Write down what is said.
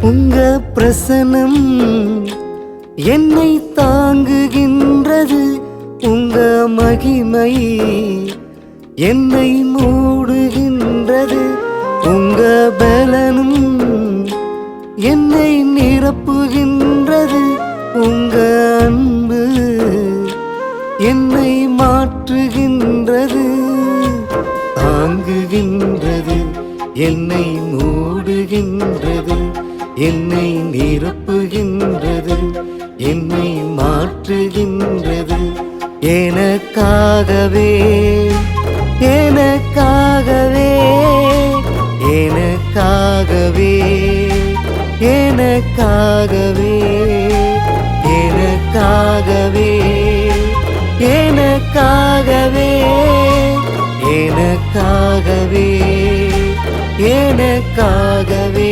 உங்க பிரசனம் என்னை தாங்குகின்றது. உங்க மகிமை என்னை மூடுகின்றது. உங்க பலனும் என்னை நிரப்புகின்றது. உங்க அன்பு என்னை மாற்றுகின்றது, தாங்குகின்றது, என்னை மூடுகின்றது, என்னை நிரப்புகின்றது, என்னை மாற்றுகின்றது. எனக்காகவே எனக்காகவே எனக்காகவே எனக்காகவே எனக்காகவே எனக்காகவே எனக்காகவே எனக்காகவே